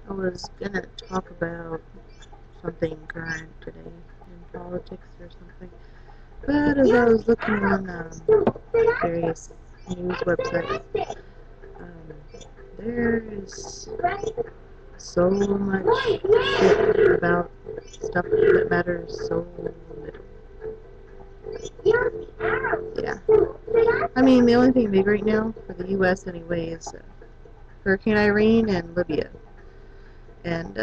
I was gonna talk about something current today in politics or something, but as I was looking on various news websites, um, there is so much shit about stuff that matters so little. Yeah. I mean, the only thing big right now, for the U.S. anyway, is Hurricane Irene and Libya. And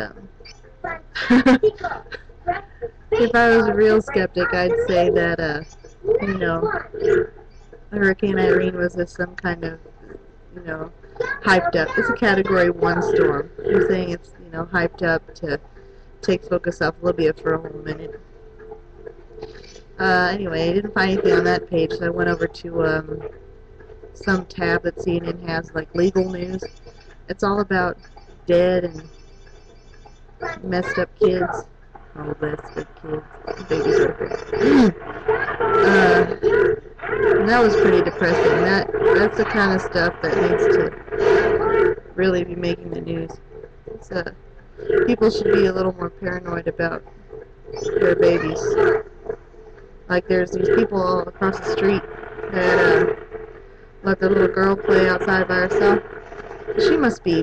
if I was a real skeptic, I'd say that, you know, Hurricane Irene was just some kind of, you know, hyped up. It's a Category 1 storm. I'm saying it's, hyped up to take focus off Libya for a whole minute. Anyway, I didn't find anything on that page, so I went over to some tab that CNN has, like legal news. It's all about dead and messed up kids. Oh, that's good kids. Babies right there. That was pretty depressing. That's the kind of stuff that needs to really be making the news. People should be a little more paranoid about their babies. Like there's these people all across the street that let the little girl play outside by herself. She must be.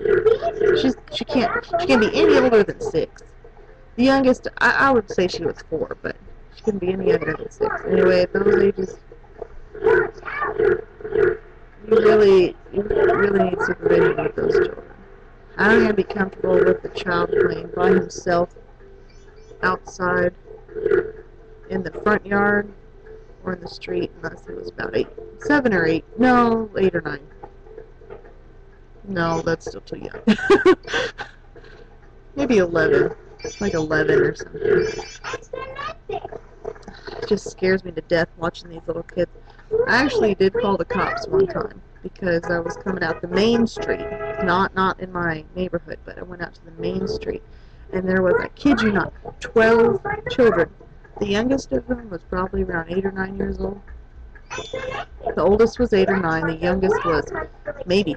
She can't be any older than 6. The youngest, I would say she was 4, but she couldn't be any younger than 6. Anyway, at those ages, you really need supervision with those children. I don't even be comfortable with the child playing by himself outside in the front yard or in the street unless it was about 7 or 8. No, 8 or 9. No, that's still too young. Maybe 11. Like 11 or something. It just scares me to death watching these little kids. I actually did call the cops one time because I was coming out the main street, not in my neighborhood, but I went out to the main street, and there was, I kid you not, 12 children. The youngest of them was probably around 8 or 9 years old. The oldest was 8 or 9. The youngest was maybe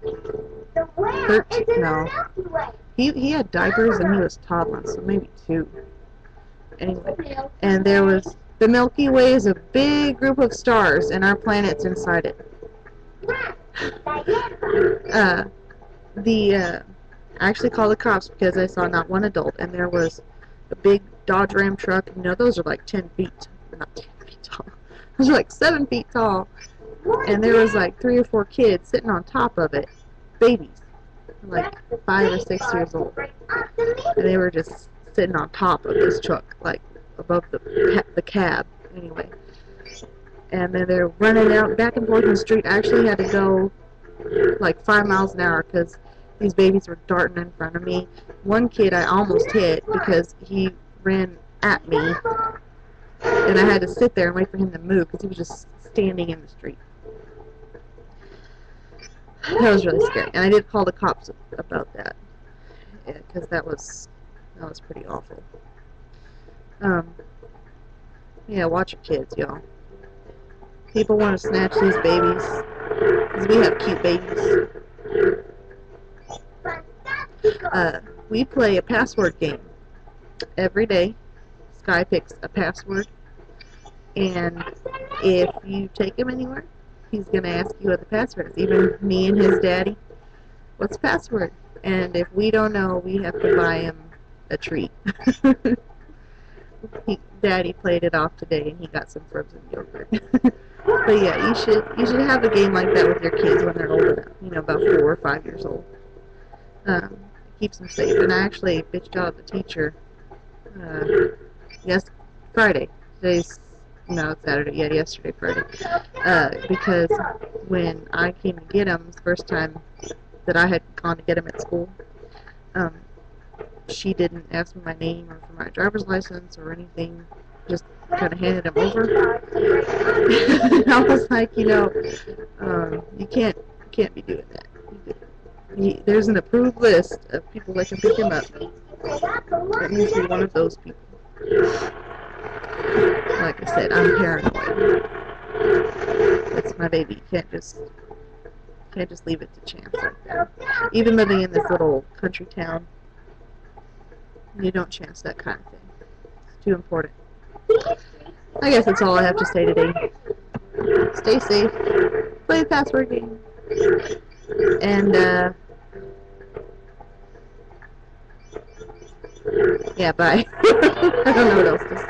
13. No, he had diapers and he was toddling, so maybe 2. Anyway, and there was the Milky Way is a big group of stars, and our planet's inside it. I actually called the cops because I saw not one adult, and there was a big Dodge Ram truck. Those are like 10 feet, not 10 feet tall. Those are like 7 feet tall, and there was like 3 or 4 kids sitting on top of it, babies, like 5 or 6 years old, and they were just sitting on top of this truck, like above the cab, anyway. And then they're running out back and forth in the street. I actually had to go like 5 miles an hour because these babies were darting in front of me. One kid I almost hit because he ran at me, and I had to sit there and wait for him to move because he was just standing in the street. That was really scary, and I did call the cops about that because that was pretty awful. Yeah, watch your kids, y'all. People want to snatch these babies because we have cute babies. We play a password game every day. Sky picks a password, and if you take him anywhere, he's going to ask you what the password is. Even me and his daddy, what's the password? And if we don't know, we have to buy him a treat. Daddy played it off today, and he got some frozen yogurt. But yeah, you should have a game like that with your kids when they're old enough. About 4 or 5 years old. Keeps them safe. And I actually bitched out the teacher. Friday. It's Saturday. Yeah, yesterday, Friday. Because when I came to get him, the first time that I had gone to get him at school, she didn't ask me my name or for my driver's license or anything. Just kind of handed him over. I was like, you can't be doing that. There's an approved list of people that can pick him up. It needs to be one of those people. Like I said, I'm paranoid. It's my baby. You can't can't just leave it to chance like that. Even living in this little country town, you don't chance that kind of thing. It's too important. I guess that's all I have to say today. Stay safe. Play the password game. And, yeah, bye. I don't know what else to say.